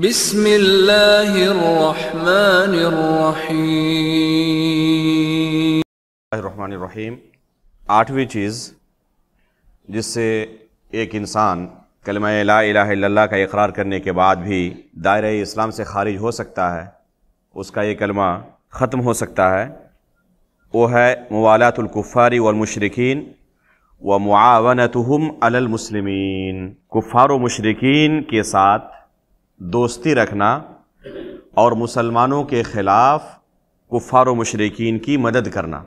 بسم اللہ الرحمن الرحیم۔ آٹھویں چیز جس سے ایک انسان کلمہ لا الہ الا اللہ کا اقرار کرنے کے بعد بھی دائرہ اسلام سے خارج ہو سکتا ہے، اس کا یہ کلمہ ختم ہو سکتا ہے، وہ ہے موالات الکفار والمشرکین ومعاونتہم علی المسلمین۔ کفار و مشرکین کے ساتھ دوستی رکھنا اور مسلمانوں کے خلاف کفار و مشرکین کی مدد کرنا۔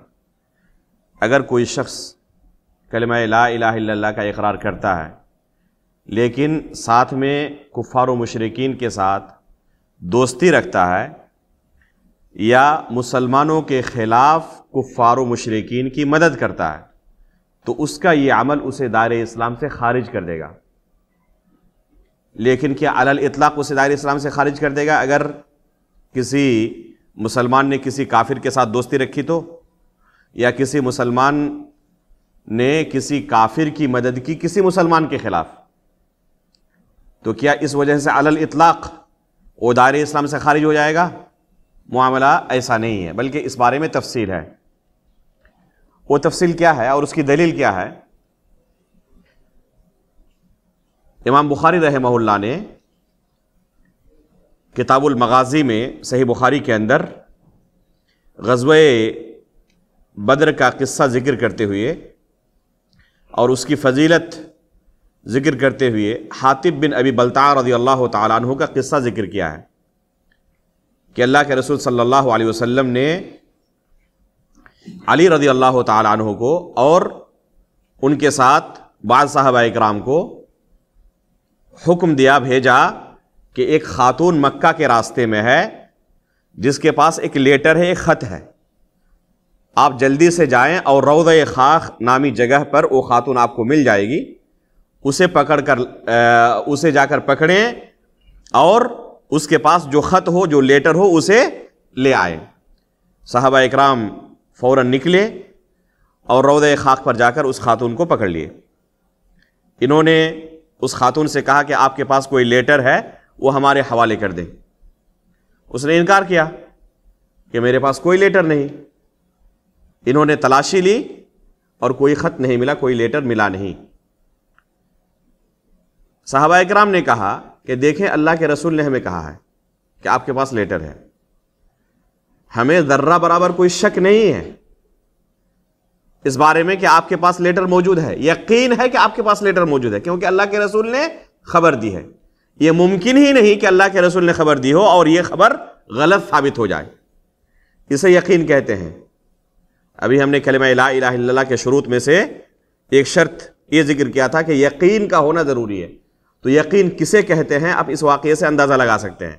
اگر کوئی شخص کلمہ لا الہ الا اللہ کا اقرار کرتا ہے لیکن ساتھ میں کفار و مشرکین کے ساتھ دوستی رکھتا ہے یا مسلمانوں کے خلاف کفار و مشرکین کی مدد کرتا ہے تو اس کا یہ عمل اسے دائرہ اسلام سے خارج کر دے گا۔ لیکن کیا علی الاطلاق اسے دائرہ اسلام سے خارج کر دے گا؟ اگر کسی مسلمان نے کسی کافر کے ساتھ دوستی رکھی تو، یا کسی مسلمان نے کسی کافر کی مدد کی کسی مسلمان کے خلاف، تو کیا اس وجہ سے علی الاطلاق وہ دائرہ اسلام سے خارج ہو جائے گا؟ معاملہ ایسا نہیں ہے، بلکہ اس بارے میں تفصیل ہے۔ وہ تفصیل کیا ہے اور اس کی دلیل کیا ہے؟ امام بخاری رحمہ اللہ نے کتاب المغازی میں صحیح بخاری کے اندر غزوہ بدر کا قصہ ذکر کرتے ہوئے اور اس کی فضیلت ذکر کرتے ہوئے حاطب بن ابی بلتع رضی اللہ تعالیٰ عنہ کا قصہ ذکر کیا ہے کہ اللہ کے رسول صلی اللہ علیہ وسلم نے علی رضی اللہ تعالیٰ عنہ کو اور ان کے ساتھ بعض صحابہ اکرام کو حکم دیا، بھیجا کہ ایک خاتون مکہ کے راستے میں ہے جس کے پاس ایک لیٹر ہے، ایک خط ہے، آپ جلدی سے جائیں اور روضہ خاخ نامی جگہ پر وہ خاتون آپ کو مل جائے گی، اسے جا کر پکڑیں اور اس کے پاس جو خط ہو، جو لیٹر ہو، اسے لے آئیں۔ صحابہ اکرام فوراً نکلے اور روضہ خاخ پر جا کر اس خاتون کو پکڑ لیے۔ انہوں نے اس خاتون سے کہا کہ آپ کے پاس کوئی لیٹر ہے وہ ہمارے حوالے کر دیں۔ اس نے انکار کیا کہ میرے پاس کوئی لیٹر نہیں۔ انہوں نے تلاشی لی اور کوئی خط نہیں ملا، کوئی لیٹر ملا نہیں۔ صحابہ اکرام نے کہا کہ دیکھیں اللہ کے رسول نے ہمیں کہا ہے کہ آپ کے پاس لیٹر ہے، ہمیں ذرہ برابر کوئی شک نہیں ہے اس بارے میں کہ آپ کے پاس لیٹر موجود ہے، یقین ہے کہ آپ کے پاس لیٹر موجود ہے، کیونکہ اللہ کے رسول نے خبر دی ہے۔ یہ ممکن ہی نہیں کہ اللہ کے رسول نے خبر دی ہو اور یہ خبر غلط ثابت ہو جائے، اسے یقین کہتے ہیں۔ ابھی ہم نے کلمہ لا الہ الا اللہ کے شروط میں سے ایک شرط یہ ذکر کیا تھا کہ یقین کا ہونا ضروری ہے، تو یقین کسے کہتے ہیں آپ اس واقعے سے اندازہ لگا سکتے ہیں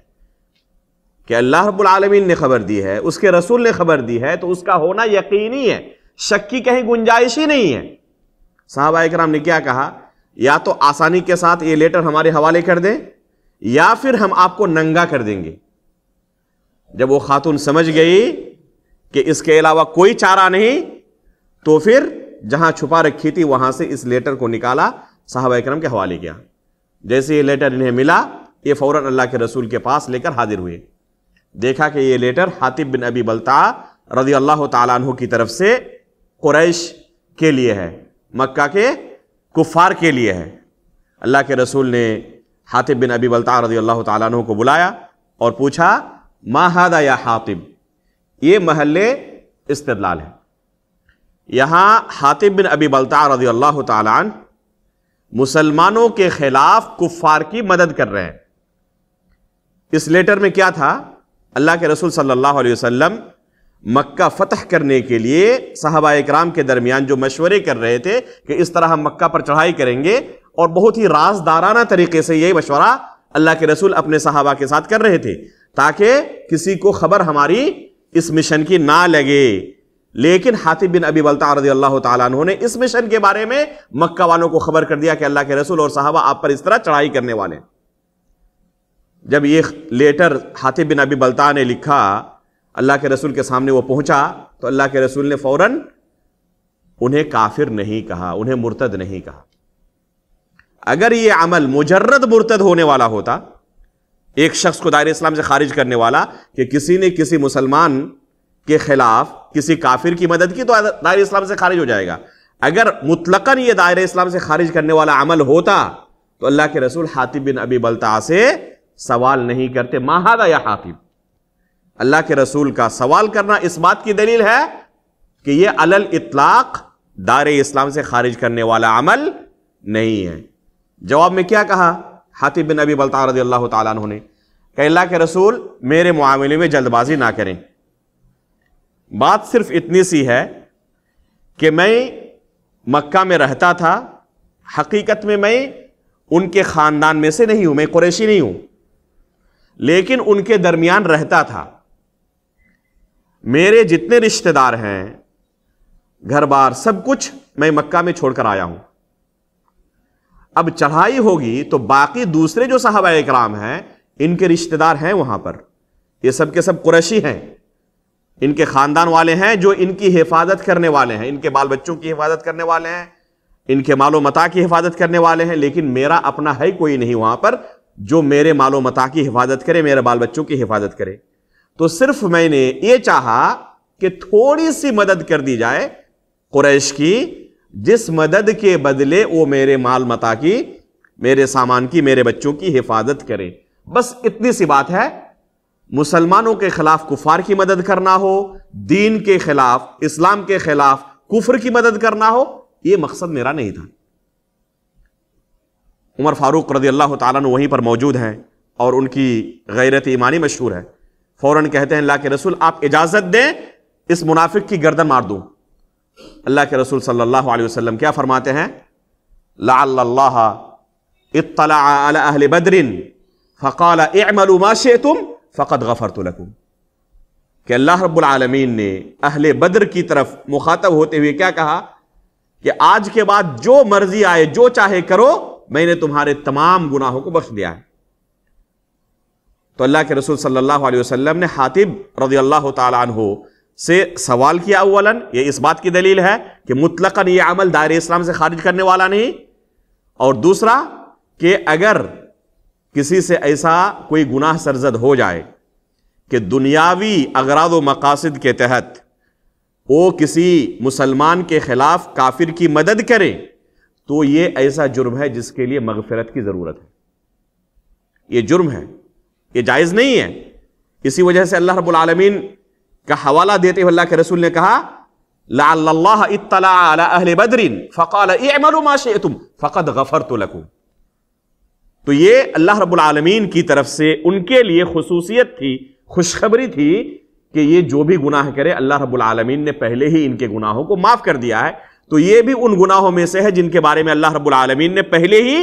کہ اللہ رب العالمین نے خبر دی ہے، اس کے رسول نے خبر دی ہے، تو اس کا ہونا یقینی ہے، شک کی کہیں گنجائش ہی نہیں ہے۔ صحابہ اکرام نے کیا کہا؟ یا تو آسانی کے ساتھ یہ لیٹر ہمارے حوالے کر دیں یا پھر ہم آپ کو ننگا کر دیں گے۔ جب وہ خاتون سمجھ گئی کہ اس کے علاوہ کوئی چارہ نہیں تو پھر جہاں چھپا رکھی تھی وہاں سے اس لیٹر کو نکالا، صحابہ اکرام کے حوالے کیا۔ جیسے یہ لیٹر انہیں ملا، یہ فوراً اللہ کے رسول کے پاس لے کر حاضر ہوئے۔ دیکھا کہ یہ لیٹر حاطب بن ابی بلتع رضی اللہ تعالیٰ عنہ کی طرف سے قریش کے لیے ہے، مکہ کے کفار کے لیے ہے۔ اللہ کے رسول نے حاطب بن ابی بلتع رضی اللہ تعالیٰ عنہ کو بلایا اور پوچھا ما ھذا یا حاطب، یہ محل استدلال ہے۔ یہاں حاطب بن ابی بلتع رضی اللہ تعالیٰ عنہ مسلمانوں کے خلاف کفار کی مدد کر رہے ہیں۔ اس لیٹر میں کیا تھا؟ اللہ کے رسول صلی اللہ علیہ وسلم مکہ فتح کرنے کے لیے صحابہ اکرام کے درمیان جو مشورے کر رہے تھے کہ اس طرح ہم مکہ پر چڑھائی کریں گے، اور بہت ہی رازدارانہ طریقے سے یہ مشورہ اللہ کے رسول اپنے صحابہ کے ساتھ کر رہے تھے تاکہ کسی کو خبر ہماری اس مشن کی نہ لگے۔ لیکن حاطب بن ابی بلتع رضی اللہ تعالیٰ عنہ نے اس مشن کے بارے میں مکہ والوں کو خبر کر دیا کہ اللہ کے رسول اور صحابہ آپ پر اس طرح چڑھائی کرنے والے ہیں۔ جب یہ لیٹر حاطب بن ابی بلتع نے لکھا، اللہ کے رسول کے سامنے وہ پہنچا، تو اللہ کے رسول نے فوراً انہیں کافر نہیں کہا، انہیں مرتد نہیں کہا۔ اگر یہ عمل مجرد مرتد ہونے والا ہوتا، ایک شخص کو دائرہ اسلام سے خارج کرنے والا کہ کسی نے کسی مسلمان کے خلاف کسی کافر کی مدد کی تو دائرہ اسلام سے خارج ہو جائے گا. اگر مطلقاً یہ دائرہ اسلام سے خارج کرنے والا عمل ہوتا تو اللہ کے رسول حاطب بن ابی بلتع سے سوال نہیں کرتے. ما ھذا یا حاطب. اللہ کے رسول کا سوال کرنا اس بات کی دلیل ہے کہ یہ علی الاطلاق دائرہ اسلام سے خارج کرنے والا عمل نہیں ہے. جواب میں کیا کہا حاطب بن ابی بلتع رضی اللہ تعالیٰ عنہ نے کہ اللہ کے رسول میرے معاملے میں جلد بازی نہ کریں. بات صرف اتنی سی ہے کہ میں مکہ میں رہتا تھا, حقیقت میں میں ان کے خاندان میں سے نہیں ہوں, میں قریشی نہیں ہوں, لیکن ان کے درمیان رہتا تھا. میرے جتنے رشتہ دار ہیں, گھر بار سب کچھ میں مکہ میں چھوڑ کر آیا ہوں. اب چڑھائی ہوگی تو باقی دوسرے جو صحابہ اکرام ہیں ان کے رشتہ دار ہیں وہاں پر, یہ سب کے سب قریشی ہیں, ان کے خاندان والے ہیں جو ان کی حفاظت کرنے والے ہیں, ان کے بال بچوں کی حفاظت کرنے والے ہیں, ان کے مال و متاع کی حفاظت کرنے والے ہیں. لیکن میرا اپنا ہے کوئی نہیں وہاں پر جو میرے مال و متاع کی حفاظت کرے, میرے بال بچوں کی حفاظت کرے. تو صرف میں نے یہ چاہا کہ تھوڑی سی مدد کر دی جائے قریش کی, جس مدد کے بدلے وہ میرے مال متاع کی, میرے سامان کی, میرے بچوں کی حفاظت کرے. بس اتنی سی بات ہے. مسلمانوں کے خلاف کفار کی مدد کرنا ہو, دین کے خلاف, اسلام کے خلاف کفر کی مدد کرنا ہو, یہ مقصد میرا نہیں تھا. عمر فاروق رضی اللہ تعالیٰ عنہ وہیں پر موجود ہیں اور ان کی غیرت ایمانی مشہور ہے. فوراً کہتے ہیں اللہ کے رسول آپ اجازت دیں اس منافق کی گردن مار دوں. اللہ کے رسول صلی اللہ علیہ وسلم کیا فرماتے ہیں؟ لعل اللہ اطلع علی اہل بدر فقال اعملوا ما شئتم فقد غفرت لکم. کہ اللہ رب العالمین نے اہل بدر کی طرف مخاطب ہوتے ہوئے کیا کہا کہ آج کے بعد جو مرضی آئے, جو چاہے کرو, میں نے تمہارے تمام گناہوں کو بخش دیا ہے. تو اللہ کے رسول صلی اللہ علیہ وسلم نے حاطب رضی اللہ تعالیٰ عنہ سے سوال کیا. اولاً یہ اس بات کی دلیل ہے کہ مطلقاً یہ عمل دائرہ اسلام سے خارج کرنے والا نہیں, اور دوسرا کہ اگر کسی سے ایسا کوئی گناہ سرزد ہو جائے کہ دنیاوی اغراض و مقاصد کے تحت وہ کسی مسلمان کے خلاف کافر کی مدد کرے, تو یہ ایسا جرم ہے جس کے لیے مغفرت کی ضرورت ہے. یہ جرم ہے, یہ جائز نہیں ہے. اسی وجہ سے اللہ رب العالمین کا حوالہ دیتے ہوئے اللہ کے رسول نے کہا لعل اللہ اطلع علی اہل بدر فقال اعملوا ما شئتم فقد غفرت لکم. تو یہ اللہ رب العالمین کی طرف سے ان کے لیے خصوصیت تھی, خوشخبری تھی کہ یہ جو بھی گناہ کرے اللہ رب العالمین نے پہلے ہی ان کے گناہوں کو معاف کر دیا ہے. تو یہ بھی ان گناہوں میں سے ہے جن کے بارے میں اللہ رب العالمین نے پہلے ہی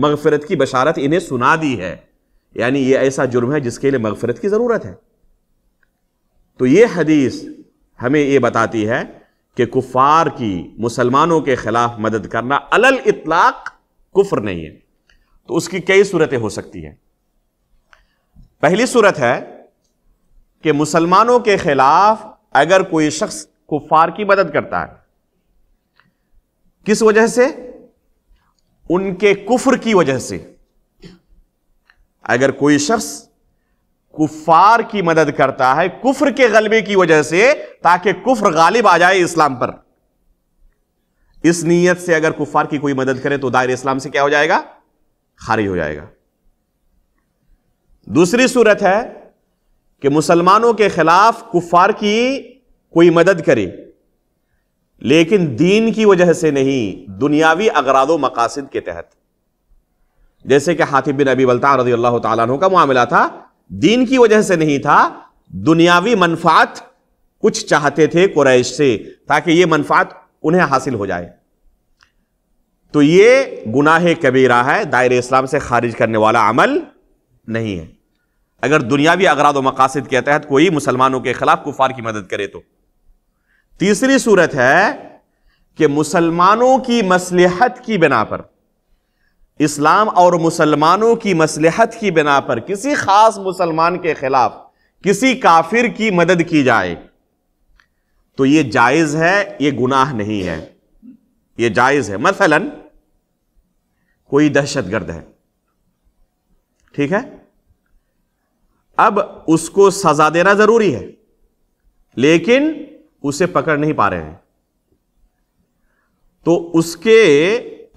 مغفرت کی بشارت انہیں سنا دی ہے. یعنی یہ ایسا جرم ہے جس کے لیے مغفرت کی ضرورت ہے. تو یہ حدیث ہمیں یہ بتاتی ہے کہ کفار کی مسلمانوں کے خلاف مدد کرنا علی الاطلاق کفر نہیں ہے. تو اس کی کئی صورتیں ہو سکتی ہیں. پہلی صورت ہے کہ مسلمانوں کے خلاف اگر کوئی شخص کفار کی مدد کرتا ہے, کس وجہ سے؟ ان کے کفر کی وجہ سے. اگر کوئی شخص کفار کی مدد کرتا ہے کفر کے غلبے کی وجہ سے, تاکہ کفر غالب آ جائے اسلام پر, اس نیت سے اگر کفار کی کوئی مدد کرے تو دائرہ اسلام سے کیا ہو جائے گا؟ خارج ہو جائے گا. دوسری صورت ہے کہ مسلمانوں کے خلاف کفار کی کوئی مدد کرے لیکن دین کی وجہ سے نہیں, دنیاوی اغراض و مقاصد کے تحت. جیسے کہ حاطب بن ابی بلتع رضی اللہ تعالیٰ عنہ کا معاملہ تھا, دین کی وجہ سے نہیں تھا, دنیاوی منفعت کچھ چاہتے تھے قریش سے تاکہ یہ منفعت انہیں حاصل ہو جائے. تو یہ گناہ کبیرہ ہے, دائرہ اسلام سے خارج کرنے والا عمل نہیں ہے اگر دنیاوی اغراض و مقاصد کے تحت کوئی مسلمانوں کے خلاف کفار کی مدد کرے تو. تیسری صورت ہے کہ مسلمانوں کی مصلحت کی بنا پر, اسلام اور مسلمانوں کی مصلحت کی بنا پر کسی خاص مسلمان کے خلاف کسی کافر کی مدد کی جائے تو یہ جائز ہے, یہ گناہ نہیں ہے, یہ جائز ہے. مثلا کوئی دہشت گرد ہے, ٹھیک ہے, اب اس کو سزا دینا ضروری ہے، لیکن اسے پکڑ نہیں پا رہے ہیں، تو اس کے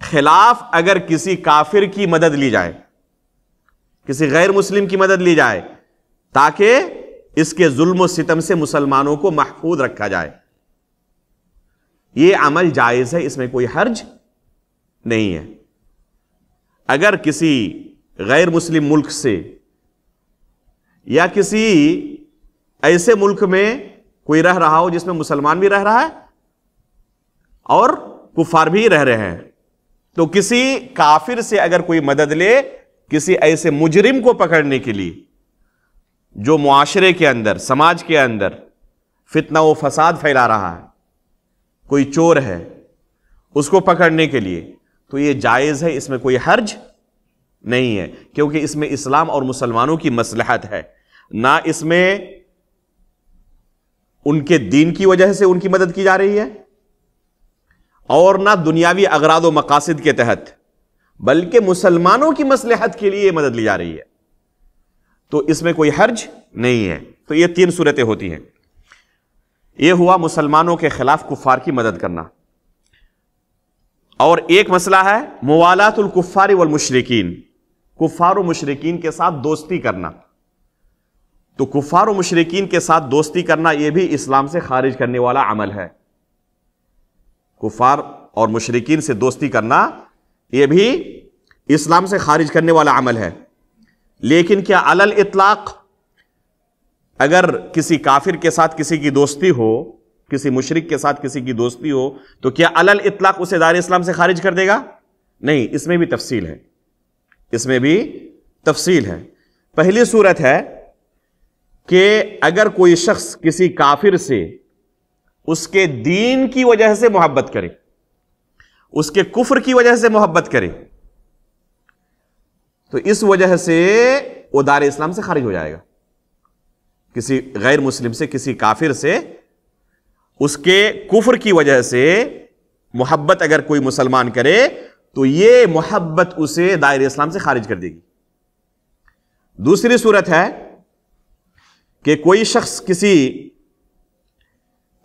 خلاف اگر کسی کافر کی مدد لی جائے، کسی غیر مسلم کی مدد لی جائے، تاکہ اس کے ظلم و ستم سے مسلمانوں کو محفوظ رکھا جائے، یہ عمل جائز ہے، اس میں کوئی حرج نہیں ہے۔ اگر کسی غیر مسلم ملک سے یا کسی ایسے ملک میں کوئی رہ رہا ہو جس میں مسلمان بھی رہ رہا ہے اور کفار بھی رہ رہے ہیں، تو کسی کافر سے اگر کوئی مدد لے کسی ایسے مجرم کو پکڑنے کے لیے جو معاشرے کے اندر، سماج کے اندر فتنہ و فساد پھیلا رہا ہے، کوئی چور ہے، اس کو پکڑنے کے لیے، تو یہ جائز ہے، اس میں کوئی حرج نہیں ہے، کیونکہ اس میں اسلام اور مسلمانوں کی مصلحت ہے، نہ اس میں ان کے دین کی وجہ سے ان کی مدد کی جا رہی ہے اور نہ دنیاوی اغراض و مقاصد کے تحت، بلکہ مسلمانوں کی مصلحت کے لیے مدد لی جا رہی ہے، تو اس میں کوئی حرج نہیں ہے۔ تو یہ 3 صورتیں ہوتی ہیں۔ یہ ہوا مسلمانوں کے خلاف کفار کی مدد کرنا، اور ایک مسئلہ ہے موالات الکفار والمشرکین، کفار و مشرکین کے ساتھ دوستی کرنا۔ تو کفار و مشرکین کے ساتھ دوستی کرنا یہ بھی اسلام سے خارج کرنے والا عمل ہے۔ کفار اور مشرکین سے دوستی کرنا یہ بھی اسلام سے خارج کرنے والا عمل ہے، لیکن کیا علی الاطلاق اگر کسی کافر کے ساتھ کسی کی دوستی ہو، کسی مشرک کے ساتھ کسی کی دوستی ہو، تو کیا علی الاطلاق اسے دائرہ اسلام سے خارج کر دے گا؟ نہیں، اس میں بھی تفصیل ہے، اس میں بھی تفصیل ہے۔ پہلی صورت ہے کہ اگر کوئی شخص کسی کافر سے اس کے دین کی وجہ سے محبت کرے، اس کے کفر کی وجہ سے محبت کرے، تو اس وجہ سے وہ دائرہ اسلام سے خارج ہو جائے گا۔ کسی غیر مسلم سے، کسی کافر سے اس کے کفر کی وجہ سے محبت اگر کوئی مسلمان کرے تو یہ محبت اسے دائرہ اسلام سے خارج کر دے گی۔ دوسری صورت ہے کہ کوئی شخص کسی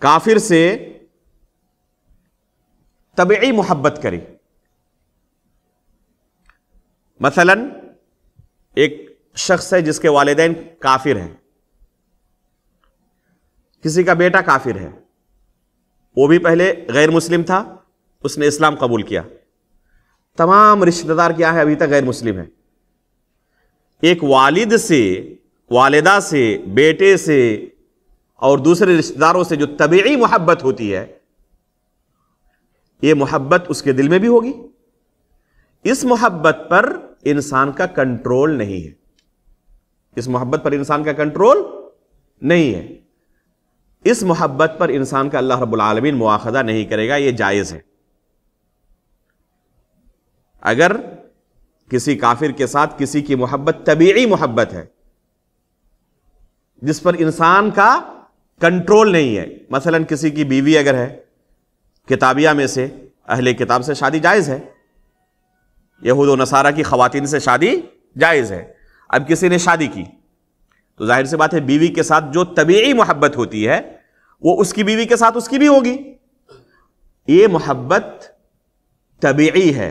کافر سے طبعی محبت کرے، مثلا ایک شخص ہے جس کے والدین کافر ہیں، کسی کا بیٹا کافر ہے، وہ بھی پہلے غیر مسلم تھا، اس نے اسلام قبول کیا، تمام رشتہ دار کیا ہے ابھی تک غیر مسلم ہے، ایک والد سے، والدہ سے، بیٹے سے اور دوسرے رشتہ داروں سے جو طبیعی محبت ہوتی ہے، یہ محبت اس کے دل میں بھی ہوگی، اس محبت پر انسان کا کنٹرول نہیں ہے، اس محبت پر انسان کا کنٹرول نہیں ہے، اس محبت پر انسان کا اللہ رب العالمین مواخذہ نہیں کرے گا، یہ جائز ہے۔ اگر کسی کافر کے ساتھ کسی کی محبت طبیعی محبت ہے جس پر انسان کا کنٹرول نہیں ہے، مثلا کسی کی بیوی اگر ہے کتابیہ میں سے، اہل کتاب سے شادی جائز ہے، یہود و نصارہ کی خواتین سے شادی جائز ہے، اب کسی نے شادی کی تو ظاہر سی بات ہے بیوی کے ساتھ جو طبیعی محبت ہوتی ہے وہ اس کی بیوی کے ساتھ اس کی بھی ہوگی، یہ محبت طبیعی ہے،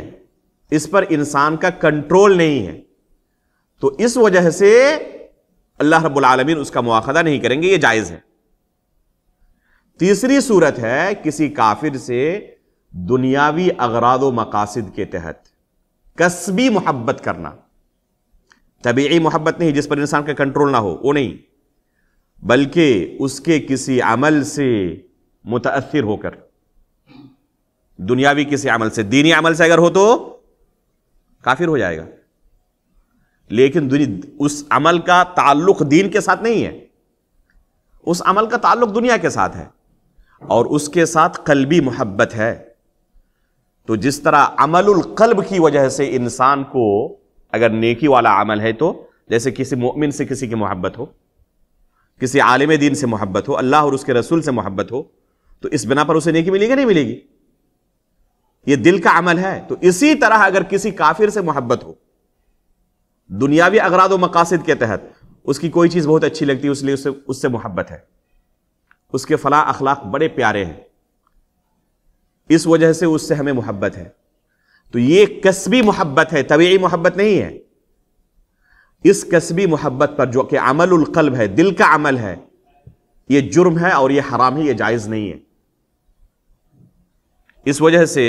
اس پر انسان کا کنٹرول نہیں ہے، تو اس وجہ سے اللہ رب العالمین اس کا مواخذہ نہیں کریں گے، یہ جائز ہے۔ تیسری صورت ہے کسی کافر سے دنیاوی اغراض و مقاصد کے تحت کسبی محبت کرنا، طبیعی محبت نہیں جس پر انسان کا کنٹرول نہ ہو، وہ نہیں، بلکہ اس کے کسی عمل سے متاثر ہو کر، دنیاوی کسی عمل سے، دینی عمل سے اگر ہو تو کافر ہو جائے گا، لیکن اس عمل کا تعلق دین کے ساتھ نہیں ہے، اس عمل کا تعلق دنیا کے ساتھ ہے اور اس کے ساتھ قلبی محبت ہے، تو جس طرح عمل القلب کی وجہ سے انسان کو اگر نیکی والا عمل ہے، تو جیسے کسی مومن سے کسی کی محبت ہو، کسی عالم دین سے محبت ہو، اللہ اور اس کے رسول سے محبت ہو، تو اس بنا پر اسے نیکی ملے گی نہیں ملے گی، یہ دل کا عمل ہے۔ تو اسی طرح اگر کسی کافر سے محبت ہو دنیاوی اغراض و مقاصد کے تحت، اس کی کوئی چیز بہت اچھی لگتی ہے اس لیے اس سے محبت ہے، اس کے فلاں اخلاق بڑے پیارے ہیں، اس وجہ سے اس سے ہمیں محبت ہے. تو یہ کسبی محبت ہے، طبیعی محبت نہیں ہے. اس کسبی محبت پر جو کہ عمل القلب ہے، دل کا عمل ہے، یہ جرم ہے اور یہ حرام ہے، یہ جائز نہیں ہے. اس وجہ سے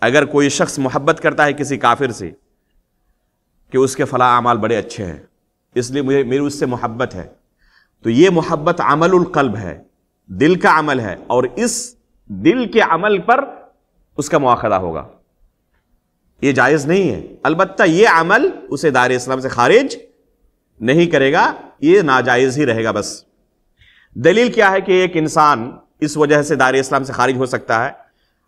اگر کوئی شخص محبت کرتا ہے کسی کافر سے کہ اس کے فلاں اعمال بڑے اچھے ہیں، اس لیے میری اس سے محبت ہے، تو یہ محبت عمل القلب ہے، دل کا عمل ہے، اور اس دل کے عمل پر اس کا مواخذہ ہوگا. یہ جائز نہیں ہے. البتہ یہ عمل اسے دائرہ اسلام سے خارج نہیں کرے گا، یہ ناجائز ہی رہے گا. بس دلیل کیا ہے کہ ایک انسان اس وجہ سے دائرہ اسلام سے خارج ہو سکتا ہے؟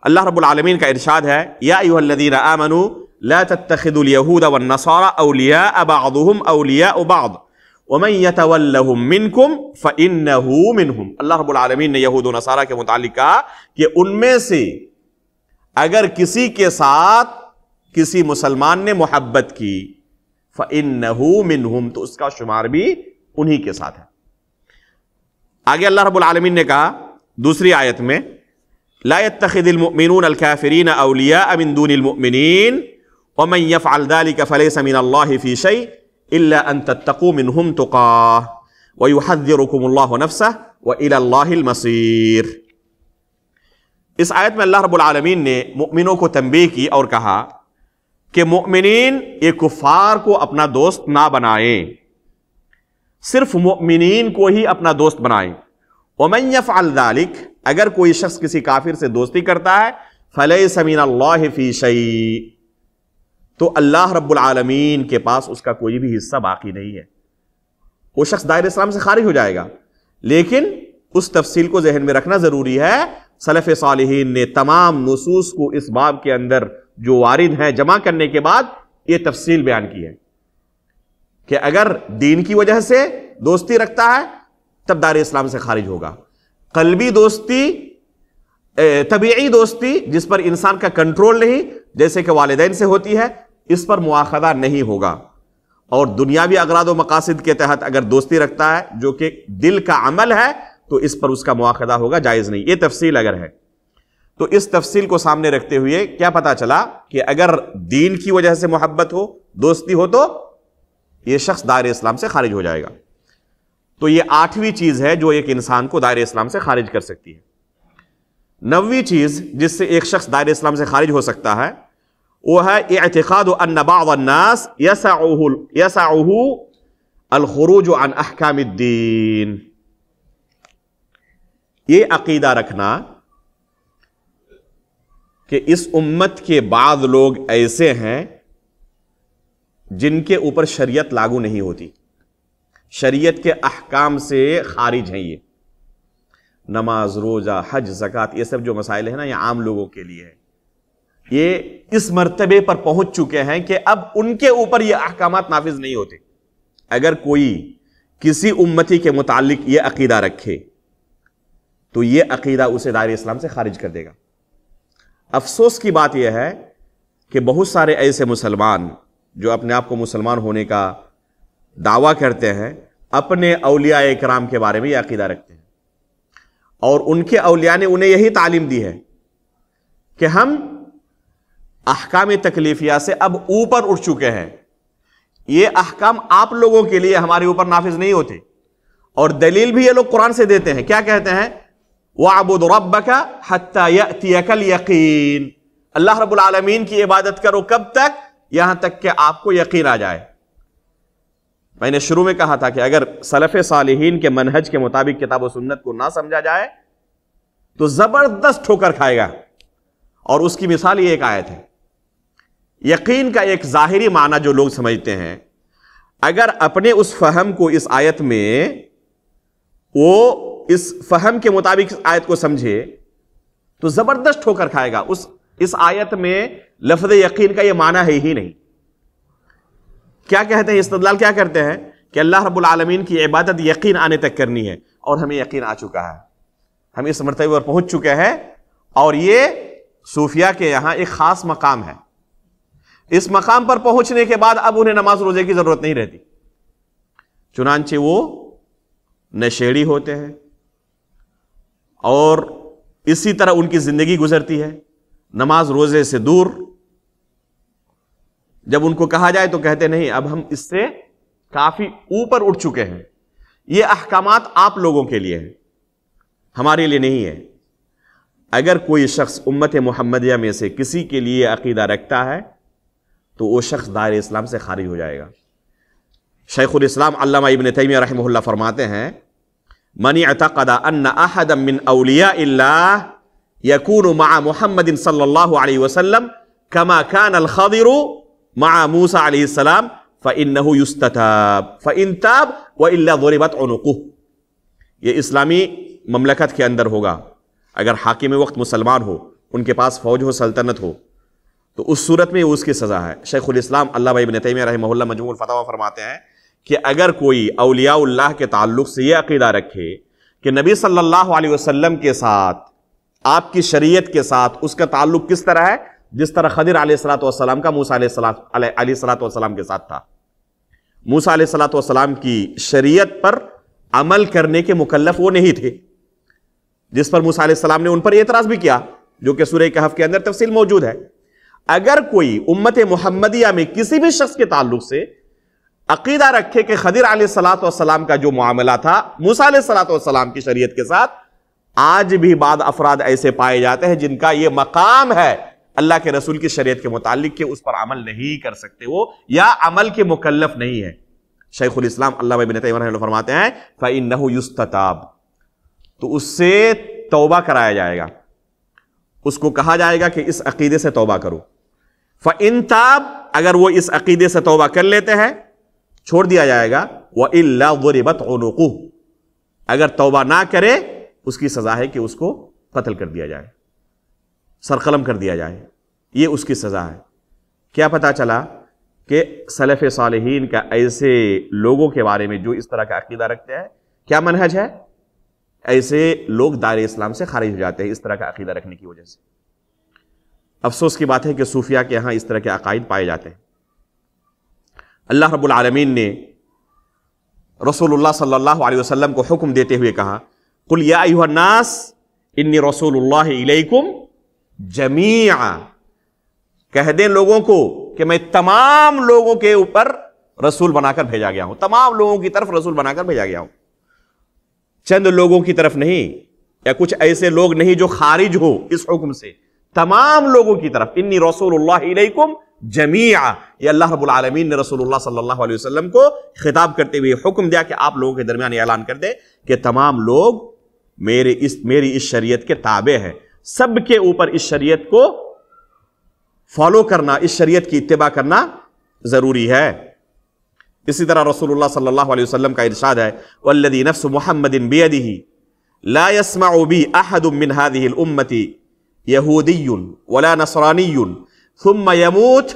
اللہ رب العالمین کا ارشاد ہے، یا ایھا الذین آمنوا لا تتخذوا اليهود والنصارى اولیاء بعضهم اولیاء بعض ومن يتولهم منکم فانه منهم. اللہ رب العالمین نے یہود و نصارہ کے متعلق کہا کہ ان میں سے اگر کسی کے ساتھ کسی مسلمان نے محبت کی فَإِنَّهُ مِنْهُمْ، تو اس کا شمار بھی انہی کے ساتھ ہے. آگے اللہ رب العالمین نے کہا دوسری آیت میں، لَا يَتَّخِذِ الْمُؤْمِنُونَ الْكَافِرِينَ أَوْلِيَاءَ مِن دُونِ الْمُؤْمِنِينَ وَمَن يَفْعَلْ ذَلِكَ فَلَيْسَ مِنَ اللَّهِ فِي شَيْءٍ إِلَّا أَن تَتَّقُوا مِنْهُمْ تُقَاةً وَيُحَذِّرُكُمُ اللَّهُ نَفْسَهُ وَإِلَى اللَّهِ الْمَصِيرُ. اس آیت میں اللہ رب العالمین نے مؤمنوں کو تنبیہ کی اور کہا کہ مؤمنین یہ کفار کو اپنا دوست نہ بنائیں، صرف مؤمنین کو ہی اپنا دوست بنائیں. وَمَن يَفْعَلْ ذَلِكَ، اگر کوئی شخص کسی کافر سے دوستی کرتا ہے، فَلَيْسَ مِنَ اللَّهِ فِي شَيْءٍ، تو اللہ رب العالمین کے پاس اس کا کوئی بھی حصہ باقی نہیں ہے. وہ شخص دائرہ اسلام سے خارج ہو جائے گا. لیکن اس تفصیل کو ذہن میں رکھنا ضروری ہے. سلف صالحین نے تمام نصوص کو اس باب کے اندر جو وارد ہیں جمع کرنے کے بعد یہ تفصیل بیان کی ہے کہ اگر دین کی وجہ سے دوستی رکھتا ہے تب دائرہ اسلام سے خارج ہوگا. قلبی دوستی، طبیعی دوستی جس پر انسان کا کنٹرول نہیں، جیسے کہ والدین سے ہوتی ہے، اس پر مواخذہ نہیں ہوگا. اور دنیاوی اغراض و مقاصد کے تحت اگر دوستی رکھتا ہے جو کہ دل کا عمل ہے تو اس پر اس کا مواخذہ ہوگا، جائز نہیں. یہ تفصیل اگر ہے تو اس تفصیل کو سامنے رکھتے ہوئے کیا پتا چلا کہ اگر دین کی وجہ سے محبت ہو، دوستی ہو، تو یہ شخص دائرہ اسلام سے خارج ہو جائے گا. تو یہ 8ویں چیز ہے جو ایک انسان کو دائرہ اسلام سے خارج کر سکتی ہے. 9ویں چیز جس سے ایک شخص دائرہ اسلام سے خارج ہو سکتا ہے وہ ہے اعتقاد ان بعض الناس يسعه الخروج عن احکام الدین. یہ عقیدہ رکھنا کہ اس امت کے بعض لوگ ایسے ہیں جن کے اوپر شریعت لاگو نہیں ہوتی، شریعت کے احکام سے خارج ہیں. یہ نماز، روزہ، حج، زکوٰۃ، یہ سب جو مسائل ہیں نا، یہ عام لوگوں کے لیے ہے. یہ اس مرتبے پر پہنچ چکے ہیں کہ اب ان کے اوپر یہ احکامات نافذ نہیں ہوتے. اگر کوئی کسی امتی کے متعلق یہ عقیدہ رکھے تو یہ عقیدہ اسے دائرہ اسلام سے خارج کر دے گا. افسوس کی بات یہ ہے کہ بہت سارے ایسے مسلمان جو اپنے آپ کو مسلمان ہونے کا دعویٰ کرتے ہیں، اپنے اولیاء کرام کے بارے میں یہ عقیدہ رکھتے ہیں، اور ان کے اولیاء نے انہیں یہی تعلیم دی ہے کہ ہم احکام تکلیفیہ سے اب اوپر اٹھ چکے ہیں، یہ احکام آپ لوگوں کے لیے ہمارے اوپر نافذ نہیں ہوتے. اور دلیل بھی یہ لوگ قرآن سے دیتے ہیں. کیا کہتے ہیں؟ وَاعْبُدْ رَبَّكَ حَتَّى يَأْتِيَكَ الْيَقِينُ، اللہ رب العالمین کی عبادت کرو کب تک؟ یہاں تک کہ آپ کو یقین آ جائے. میں نے شروع میں کہا تھا کہ اگر سلف صالحین کے منہج کے مطابق کتاب و سنت کو نہ سمجھا جائے تو زبردست ٹھوکر کھائے گا. اور اس کی مثال یہ ایک آیت ہے. یقین کا ایک ظاہری معنی جو لوگ سمجھتے ہیں، اگر اپنے اس فہم کو اس آیت میں وہ اس فہم کے مطابق اس آیت کو سمجھے تو زبردست ٹھوکر کھائے گا. اس آیت میں لفظ یقین کا یہ معنی ہے ہی نہیں. کیا کہتے ہیں؟ استدلال کیا کرتے ہیں کہ اللہ رب العالمین کی عبادت یقین آنے تک کرنی ہے، اور ہمیں یقین آ چکا ہے، ہم اس مرتبے پر پہنچ چکے ہیں. اور یہ صوفیہ کے یہاں ایک خاص مقام ہے. اس مقام پر پہنچنے کے بعد اب انہیں نماز روزے کی ضرورت نہیں رہتی. چنانچہ وہ نشیڑی ہوتے ہیں اور اسی طرح ان کی زندگی گزرتی ہے، نماز روزے سے دور۔ جب ان کو کہا جائے تو کہتے نہیں، اب ہم اس سے کافی اوپر اٹھ چکے ہیں، یہ احکامات آپ لوگوں کے لیے ہیں، ہمارے لیے نہیں ہے۔ اگر کوئی شخص امت محمدیہ میں سے کسی کے لیے عقیدہ رکھتا ہے تو وہ شخص دائرہ اسلام سے خارج ہو جائے گا۔ شیخ الاسلام علامہ ابن تیمیہ رحمہ اللہ فرماتے ہیں، من اعتقد ان احدا من اولیاء اللہ یکون مع محمد صلی اللہ علیہ وسلم کما کان الخضر مع موسیٰ علیہ السلام فإنه يستتاب فإن تاب وإلا ضربت عنقه۔ یہ اسلامی مملکت کے اندر ہوگا، اگر حاکم وقت مسلمان ہو، ان کے پاس فوج ہو، سلطنت ہو، تو اس صورت میں اس کی سزا ہے۔ شیخ الاسلام علامہ ابن تیمیہ رحمہ اللہ مجموع الفتاوی فرماتے ہیں کہ اگر کوئی اولیاء اللہ کے تعلق سے یہ عقیدہ رکھے کہ نبی صلی اللہ علیہ وسلم کے ساتھ، آپ کی شریعت کے ساتھ اس کا تعلق کس طرح ہے، جس طرح خضر علیہ السلام کا موسیٰ علیہ السلام کے ساتھ تھا۔ موسیٰ علیہ السلام کی شریعت پر عمل کرنے کے مکلف وہ نہیں تھے، جس پر موسیٰ علیہ السلام نے ان پر اعتراض بھی کیا، جو کہ سورہ کہف کے اندر تفصیل موجود ہے۔ اگر کوئی امت محمدیہ میں کسی بھی شخص کے تعلق سے عقیدہ رکھے کہ خضر علیہ السلام کا جو معاملہ تھا موسیٰ علیہ السلام کی شریعت کے ساتھ، آج بھی بعض افراد ایسے پائے جاتے ہیں جن کا یہ مقام ہے اللہ کے رسول کی شریعت کے متعلق کہ اس پر عمل نہیں کر سکتے وہ، یا عمل کے مکلف نہیں ہے۔ شیخ الاسلام علامہ ابن تیمیہ رحمہ اللہ فرماتے ہیں فَإِنَّهُ يُسْتَتَابُ، تو اس سے توبہ کرایا جائے گا، اس کو کہا جائے گا کہ اس عقیدے سے توبہ کرو۔ فَإِن تَاب، اگر وہ اس عقیدے سے توبہ کر لیتے ہیں چھوڑ دیا جائے گا، وَإِلَّا ضُرِبَتْ عُنُقُهُ، اگر توبہ نہ کرے اس کی سزا ہے کہ اس کو قتل کر دیا جائے، سرقلم کر دیا جائے، یہ اس کی سزا ہے۔ کیا پتا چلا کہ سلف صالحین کا ایسے لوگوں کے بارے میں جو اس طرح کا عقیدہ رکھتے ہیں کیا منہج ہے؟ ایسے لوگ دائرہ اسلام سے خارج ہو جاتے ہیں اس طرح کا عقیدہ رکھنے کی وجہ سے۔ افسوس کی بات ہے کہ صوفیہ کے ہاں اس طرح کے عقائد پائے جاتے ہیں۔ اللہ رب العالمین نے رسول اللہ صلی اللہ علیہ وسلم کو حکم دیتے ہوئے کہا، قُلْ يَا أَيُّهَا النَّاسِ إِنِّي رَسُولُ اللَّهِ إِلَيْكُمْ جَمِيعًا، کہہ دیں لوگوں کو کہ میں تمام لوگوں کے اوپر رسول بنا کر بھیجا گیا ہوں، تمام لوگوں کی طرف رسول بنا کر بھیجا گیا ہوں، چند لوگوں کی طرف نہیں، یا کچھ ایسے لوگ نہیں جو خارج ہو اس حکم سے، تمام لوگوں کی طرف۔ انی رسول اللہ علیکم جمیعا، یہ اللہ رب العالمین نے رسول اللہ صلی اللہ علیہ وسلم کو خطاب کرتے ہوئے حکم دیا کہ آپ لوگوں کے درمیان اعلان کر دیں کہ تمام لوگ میری اس شریعت کے تابع ہیں، سب کے اوپر اس شریعت کو فالو کرنا، اس شریعت کی اتباع کرنا ضروری ہے۔ اسی طرح رسول اللہ صلی اللہ علیہ وسلم کا ارشاد ہے، والذی نفس محمد بیدہ لا يسمع بی احد من هذه الامة یہودی ولا نصرانی ثم يموت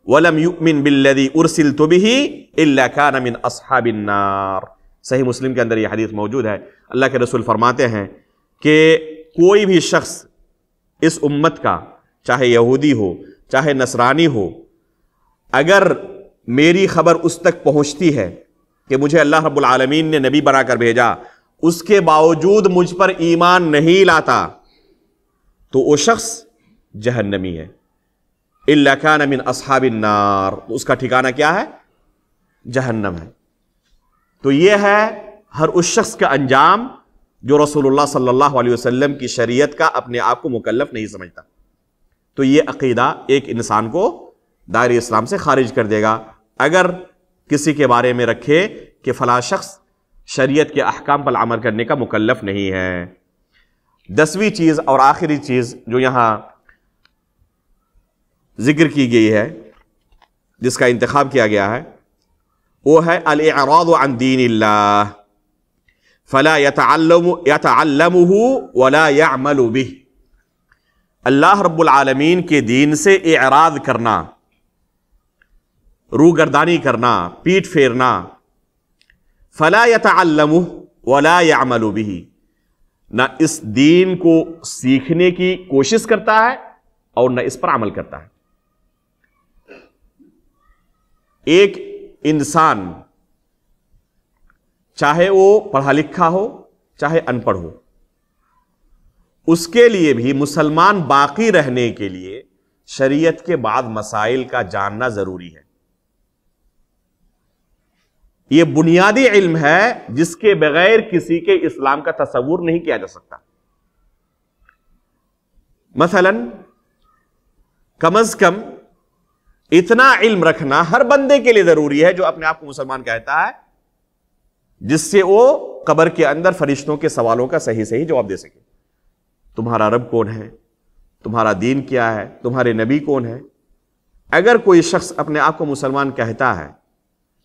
ولم يؤمن بالذی ارسلت به الا كان من اصحاب النار۔ صحیح مسلم کے اندر یہ حدیث موجود ہے۔ اللہ کے رسول فرماتے ہیں کہ کوئی بھی شخص اس امت کا، چاہے یہودی ہو چاہے نصرانی ہو، اگر میری خبر اس تک پہنچتی ہے کہ مجھے اللہ رب العالمین نے نبی بنا کر بھیجا، اس کے باوجود مجھ پر ایمان نہیں لاتا، تو وہ شخص جہنمی ہے۔ الا کان من اصحاب النار، اس کا ٹھکانہ کیا ہے؟ جہنم ہے۔ تو یہ ہے ہر اس شخص کا انجام جو رسول اللہ صلی اللہ علیہ وسلم کی شریعت کا اپنے آپ کو مکلف نہیں سمجھتا۔ تو یہ عقیدہ ایک انسان کو دائرہ اسلام سے خارج کر دے گا اگر کسی کے بارے میں رکھے کہ فلاں شخص شریعت کے احکام پر عمل کرنے کا مکلف نہیں ہے۔ 10ویں چیز اور آخری چیز جو یہاں ذکر کی گئی ہے، جس کا انتخاب کیا گیا ہے، وہ ہے الاعراض عن دین اللہ فلا يتعلمه ولا يعمل به۔ اللہ رب العالمین کے دین سے اعراض کرنا، روگردانی کرنا، پیٹ پھیرنا، فلا يتعلمه ولا يعمل به، نہ اس دین کو سیکھنے کی کوشش کرتا ہے اور نہ اس پر عمل کرتا ہے۔ ایک انسان چاہے وہ پڑھا لکھا ہو چاہے ان پڑھ ہو، اس کے لیے بھی مسلمان باقی رہنے کے لیے شریعت کے بعد مسائل کا جاننا ضروری ہے۔ یہ بنیادی علم ہے جس کے بغیر کسی کے اسلام کا تصور نہیں کیا جا سکتا۔ مثلا کم از کم اتنا علم رکھنا ہر بندے کے لیے ضروری ہے جو اپنے آپ کو مسلمان کہتا ہے، جس سے وہ قبر کے اندر فرشتوں کے سوالوں کا صحیح صحیح جواب دے سکے۔ تمہارا رب کون ہے، تمہارا دین کیا ہے، تمہارے نبی کون ہے۔ اگر کوئی شخص اپنے آپ کو مسلمان کہتا ہے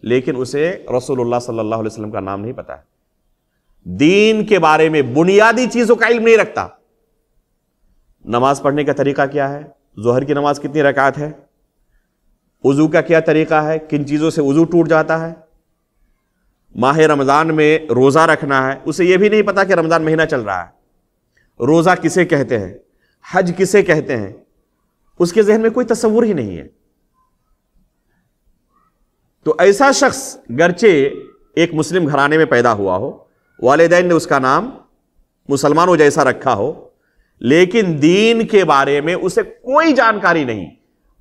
لیکن اسے رسول اللہ صلی اللہ علیہ وسلم کا نام نہیں پتا ہے، دین کے بارے میں بنیادی چیزوں کا علم نہیں رکھتا، نماز پڑھنے کا طریقہ کیا ہے، ظہر کی نماز کتنی رکعت ہے، وضو کا کیا طریقہ ہے، کن چیزوں سے وضو ٹوٹ جاتا ہے، ماہ رمضان میں روزہ رکھنا ہے، اسے یہ بھی نہیں پتا کہ رمضان مہینہ چل رہا ہے، روزہ کسے کہتے ہیں، حج کسے کہتے ہیں، اس کے ذہن میں کوئی تصور ہی نہیں ہے۔ تو ایسا شخص گرچہ ایک مسلم گھرانے میں پیدا ہوا ہو، والدین نے اس کا نام مسلمانوں جیسا رکھا ہو، لیکن دین کے بارے میں اسے کوئی جانکاری نہیں،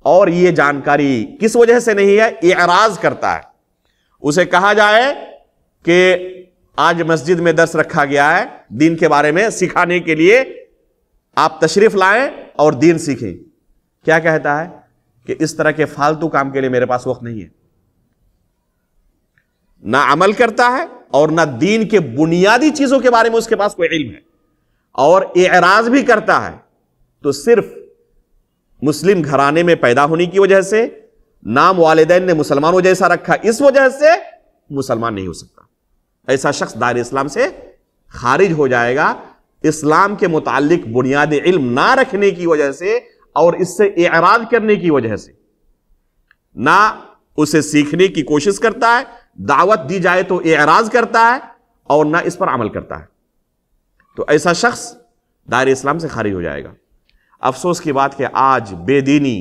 اور یہ جانکاری کس وجہ سے نہیں ہے، اعراض کرتا ہے۔ اسے کہا جائے کہ آج مسجد میں درس رکھا گیا ہے دین کے بارے میں سکھانے کے لیے، آپ تشریف لائیں اور دین سیکھیں، کیا کہتا ہے کہ اس طرح کے فالتو کام کے لیے میرے پاس وقت نہیں ہے۔ نہ عمل کرتا ہے اور نہ دین کے بنیادی چیزوں کے بارے میں اس کے پاس کوئی علم ہے، اور اعراض بھی کرتا ہے، تو صرف مسلم گھرانے میں پیدا ہونے کی وجہ سے، نام والدین نے مسلمانوں جیسا رکھا اس وجہ سے مسلمان نہیں ہو سکتا۔ ایسا شخص دائرہ اسلام سے خارج ہو جائے گا، اسلام کے متعلق بنیادی علم نہ رکھنے کی وجہ سے اور اس سے اعراض کرنے کی وجہ سے، نہ اسے سیکھنے کی کوشش کرتا ہے، دعوت دی جائے تو اعراض کرتا ہے، اور نہ اس پر عمل کرتا ہے، تو ایسا شخص دائرہ اسلام سے خارج ہو جائے گا۔ افسوس کی بات کہ آج بے دینی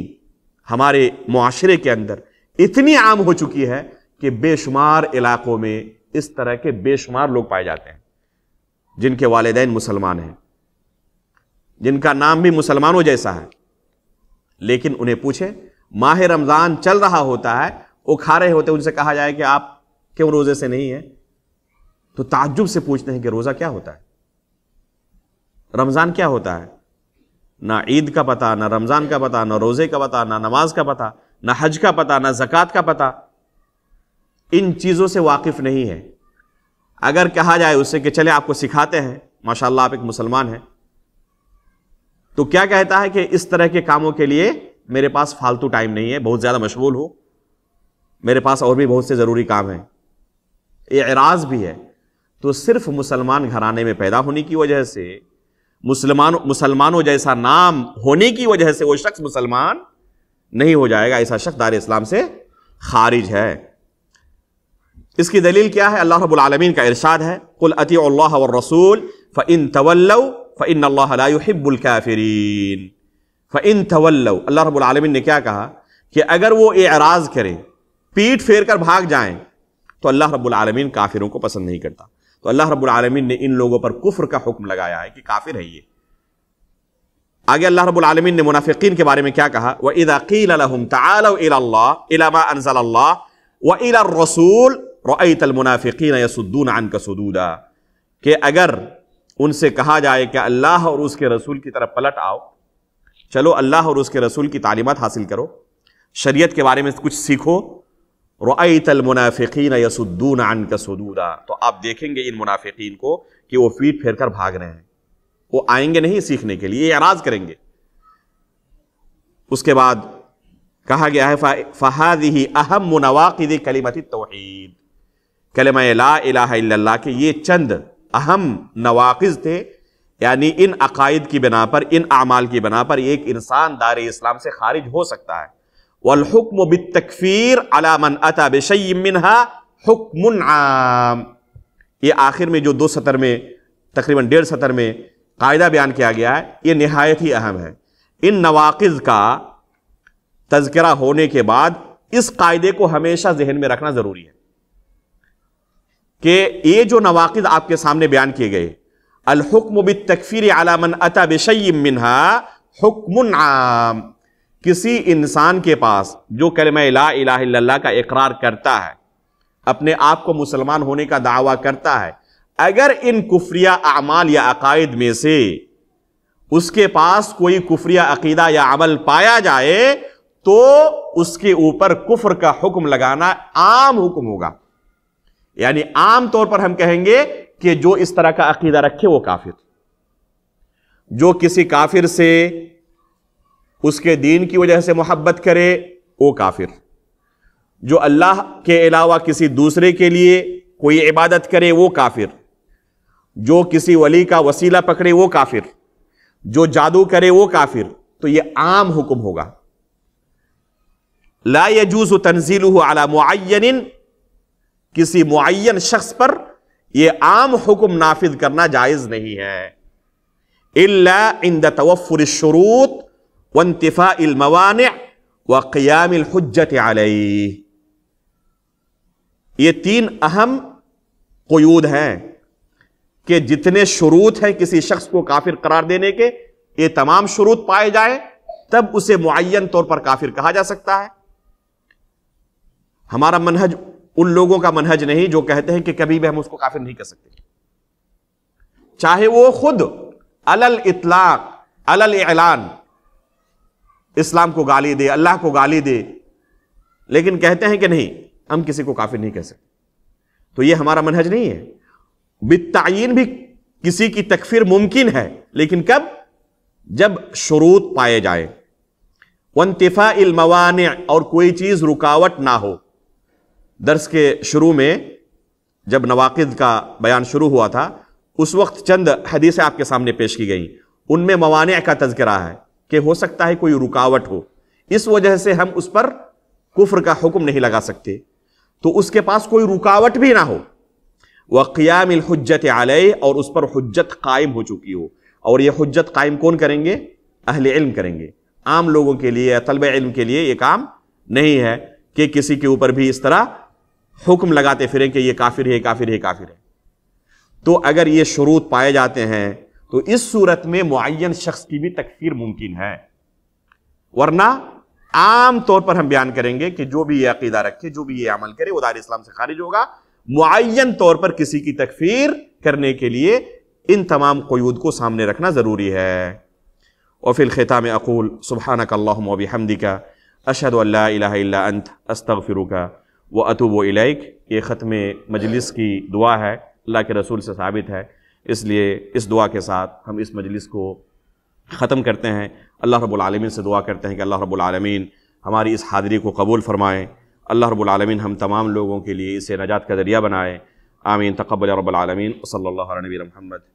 ہمارے معاشرے کے اندر اتنی عام ہو چکی ہے کہ بے شمار علاقوں میں اس طرح کے بے شمار لوگ پائے جاتے ہیں جن کے والدین مسلمان ہیں، جن کا نام بھی مسلمانوں جیسا ہے، لیکن انہیں پوچھے ماہ رمضان چل رہا ہوتا ہے، وہ کھا رہے ہوتے، ان سے کہا جائے کہ آپ کیوں روزے سے نہیں ہیں، تو تعجب سے پوچھتے ہیں کہ روزہ کیا ہوتا ہے، رمضان کیا ہوتا ہے، نہ عید کا پتہ، نہ رمضان کا پتہ، نہ روزے کا پتہ، نہ نماز کا پتہ، نہ حج کا پتہ، نہ زکوٰۃ کا پتہ، ان چیزوں سے واقف نہیں ہے۔ اگر کہا جائے اس سے کہ چلے آپ کو سکھاتے ہیں، ماشاءاللہ آپ ایک مسلمان ہیں، تو کیا کہتا ہے کہ اس طرح کے کاموں کے لیے میرے پاس فالتو ٹائم نہیں ہے، بہت زیادہ مشغول ہوں، میرے پاس اور بھی بہت سے ضروری کام ہیں، اعراض بھی ہے۔ تو صرف مسلمان گھرانے میں پیدا ہونے کی وجہ سے، مسلمانوں جیسا نام ہونے کی وجہ سے وہ شخص مسلمان نہیں ہو جائے گا، ایسا شخص دائرہ اسلام سے خارج ہے۔ اس کی دلیل کیا ہے؟ اللہ رب العالمین کا ارشاد ہے، قل اطیعوا اللہ والرسول فإن تولوا فإن اللہ لا يحب الكافرین۔ فإن تولوا، اللہ رب العالمین نے کیا کہا کہ اگر وہ اعراض کریں، پیٹ پھیر کر بھاگ جائیں، تو اللہ رب العالمین کافروں کو پسند نہیں کرتا۔ تو اللہ رب العالمین نے ان لوگوں پر کفر کا حکم لگایا ہے کہ کافر ہے یہ۔ آگے اللہ رب العالمین نے منافقین کے بارے میں کیا کہا؟ وَإِذَا قِيلَ لَهُمْ تَعَالَوْا إِلَى اللَّهِ إِلَى مَا أَنزَلَ اللَّهُ وَإِلَى الرَّسُولِ رَأَيْتَ الْمُنَافِقِينَ يَصُدُّونَ عَنْكَ صُدُودًا، کہ اگر ان سے کہا جائے کہ اللہ اور اس کے رسول کی طرف پلٹ آؤ، چلو اللہ اور اس کے رسول کی تعلیمات حاصل کرو، شریعت کے بارے میں کچھ سیکھو، رَأَيْتَ الْمُنَافِقِينَ يَصُدُّونَ عَنْكَ صُدُودًا، تو آپ دیکھیں گے ان منافقین کو کہ وہ پیٹ پھیر کر بھاگ رہے ہیں، وہ آئیں گے نہیں سیکھنے کے لیے، اعراض کریں گے۔ اس کے بعد کہا گیا ہے فَهَذِهِ أَهَمُّ نَوَاقِضِ كَلِمَةِ التَّوْحِيدِ، کلمہ لا الہ الا اللہ کے یہ چند اہم نواقض تھے، یعنی ان عقائد کی بنا پر، ان اعمال کی بنا پر ایک انسان دائرہ اسلام سے خارج ہو سکتا ہے۔ وَالْحُكْمُ بِالتَّكْفِيرِ عَلَى مَنْ أَتَى بِشَيْءٍ مِّنْهَا حُكْمٌ عَامٌ، یہ آخر میں جو 2 سطر میں، تقریباً 1.5 سطر میں قاعدہ بیان کیا گیا ہے، یہ نہایت ہی اہم ہے۔ ان نواقض کا تذکرہ ہونے کے بعد اس قاعدے کو ہمیشہ ذہن میں رکھنا ضروری ہے کہ یہ جو نواقض آپ کے سامنے بیان کیے گئے، الحکم بالتکفیر علی من اتی بشیء منہا حکم عام، کسی انسان کے پاس جو کلمہ لا الہ الا اللہ کا اقرار کرتا ہے، اپنے آپ کو مسلمان ہونے کا دعویٰ کرتا ہے، اگر ان کفریہ اعمال یا عقائد میں سے اس کے پاس کوئی کفریہ عقیدہ یا عمل پایا جائے تو اس کے اوپر کفر کا حکم لگانا عام حکم ہوگا. یعنی عام طور پر ہم کہیں گے کہ جو اس طرح کا عقیدہ رکھے وہ کافر، جو کسی کافر سے اس کے دین کی وجہ سے محبت کرے وہ کافر، جو اللہ کے علاوہ کسی دوسرے کے لیے کوئی عبادت کرے وہ کافر، جو کسی ولی کا وسیلہ پکڑے وہ کافر، جو جادو کرے وہ کافر. تو یہ عام حکم ہوگا. لا يجوز تنزیلہ علی معین، کسی معین شخص پر یہ عام حکم نافذ کرنا جائز نہیں ہے، الا عند توفر الشروط وانتفاء الموانع وقیام الحجت علیہ. یہ تین اہم قیود ہیں کہ جتنے شروط ہیں کسی شخص کو کافر قرار دینے کے، یہ تمام شروط پائے جائیں تب اسے معین طور پر کافر کہا جا سکتا ہے. ہمارا منہج ان لوگوں کا منہج نہیں جو کہتے ہیں کہ کبھی بھی ہم اس کو کافر نہیں کہہ سکتے، چاہے وہ خود علی الاطلاق علی الاعلان اسلام کو گالی دے، اللہ کو گالی دے، لیکن کہتے ہیں کہ نہیں ہم کسی کو کافر نہیں کہہ سکتے. تو یہ ہمارا منہج نہیں ہے. بالتعیین بھی کسی کی تکفیر ممکن ہے، لیکن کب؟ جب شروط پائے جائیں. وانتفاء الموانع، اور کوئی چیز رکاوٹ نہ ہو. درس کے شروع میں جب نواقض کا بیان شروع ہوا تھا اس وقت چند حدیثیں آپ کے سامنے پیش کی گئیں، ان میں موانع کا تذکرہ ہے کہ ہو سکتا ہے کوئی رکاوٹ ہو، اس وجہ سے ہم اس پر کفر کا حکم نہیں لگا سکتے. تو اس کے پاس کوئی رکاوٹ بھی نہ ہو. وقیام الحجت علیہ، اور اس پر حجت قائم ہو چکی ہو. اور یہ حجت قائم کون کریں گے؟ اہل علم کریں گے. عام لوگوں کے لیے، طلبہ علم کے لیے یہ کام نہیں ہے کہ کسی کے اوپر بھی اس طرح حکم لگاتے پھریں کہ یہ کافر ہے، کافر ہے، کافر ہے. تو اگر یہ شروط پائے جاتے ہیں تو اس صورت میں معین شخص کی بھی تکفیر ممکن ہے. ورنہ عام طور پر ہم بیان کریں گے کہ جو بھی یہ عقیدہ رکھے، جو بھی یہ عمل کرے وہ دائرہ اسلام سے خارج ہوگا. معین طور پر کسی کی تکفیر کرنے کے لیے ان تمام قیود کو سامنے رکھنا ضروری ہے. وفی الختام اقول سبحانک اللہم وبحمدک اشہد ان لا الہ الا انت استغفرک واتوب الیک. یہ ختم مجلس کی دعا ہے، اللہ کے رسول سے ثابت ہے، اس لیے اس دعا کے ساتھ ہم اس مجلس کو ختم کرتے ہیں. اللہ رب العالمین سے دعا کرتے ہیں کہ اللہ رب العالمین ہماری اس حاضری کو قبول فرمائیں. اللہ رب العالمین ہم تمام لوگوں کے لیے اسے نجات کا ذریعہ بنائے. آمین. تقبل رب العالمین. صلی اللہ علیہ محمد.